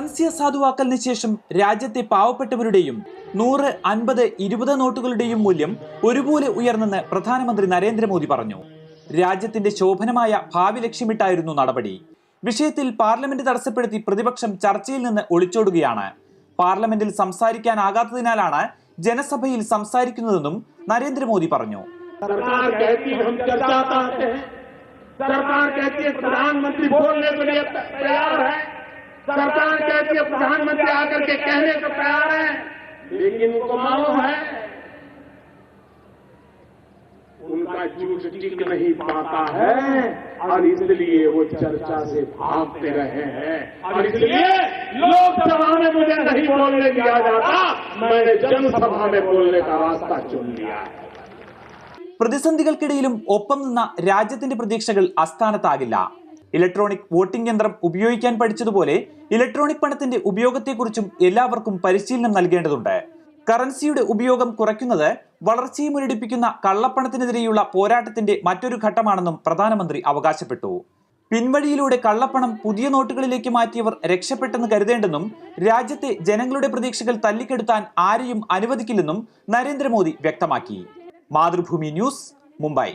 Currency അസാധുവാക്കലിന് ശേഷം രാജ്യത്തെ പാവപ്പെട്ടവരുടെയും 100, 50, 20 നോട്ടുകളുടെയും മൂല്യം ഒരുപോലെ ഉയർന്നെന്ന് പ്രധാനമന്ത്രി നരേന്ദ്രമോദി പറഞ്ഞു. രാജ്യത്തിന്റെ ശോഭനമായ ഭാവി ലക്ഷ്യമിട്ടായിരുന്നു നടപടി. വിഷയത്തിൽ പാർലമെന്റ് തടസ്സപ്പെടുത്തി പ്രതിപക്ഷം ചർച്ചയിൽ നിന്ന് ഒളിച്ചോടുകയാണ്. പാർലമെന്റിൽ സംസാരിക്കാനാകാത്തതിനാലാണ് ജനസഭയിൽ സംസാരിക്കുന്നതെന്നും നരേന്ദ്രമോദി പറഞ്ഞു. सरकार कहती है प्रधानमंत्री आकर के कहने को तैयार है, लेकिन उनको मालूम है उनका झूठ टिक नहीं पाता है और इसलिए वो चर्चा से भागते रहे हैं। और इसलिए लोकसभा में मुझे नहीं बोलने दिया जाता, मैंने जनसभा में बोलने का रास्ता चुन लिया है. പ്രതിസന്ധികൾക്കിടയിലും ഒപ്പം നിന്ന രാജ്യത്തിന്റെ പ്രതീക്ഷകൾ അസ്ഥാനത്താകില്ല. ഇലക്ട്രോണിക് വോട്ടിംഗ് യന്ത്രം ഉപയോഗിക്കാൻ പഠിച്ചതുപോലെ ഇലക്ട്രോണിക് പണത്തിന്റെ ഉപയോഗത്തെക്കുറിച്ചും എല്ലാവർക്കും പരിശീലനം നൽകേണ്ടതുണ്ട്. കറൻസിയുടെ ഉപയോഗം കുറയ്ക്കുന്നത് വളർച്ചയെ മുരടിപ്പിക്കുന്ന കള്ളപ്പണത്തിനെതിരെയുള്ള പോരാട്ടത്തിന്റെ മറ്റൊരു ഘട്ടമാണെന്നും പ്രധാനമന്ത്രി അവകാശപ്പെട്ടു. പിൻവഴിയിലൂടെ കള്ളപ്പണം പുതിയ നോട്ടുകളിലേക്ക് മാറ്റിയവർ രക്ഷപ്പെട്ടെന്ന് കരുതേണ്ടെന്നും രാജ്യത്തെ ജനങ്ങളുടെ പ്രതീക്ഷകൾ തല്ലിക്കെടുത്താൻ ആരെയും അനുവദിക്കില്ലെന്നും നരേന്ദ്രമോദി വ്യക്തമാക്കി. മാതൃഭൂമി ന്യൂസ്, മുംബൈ.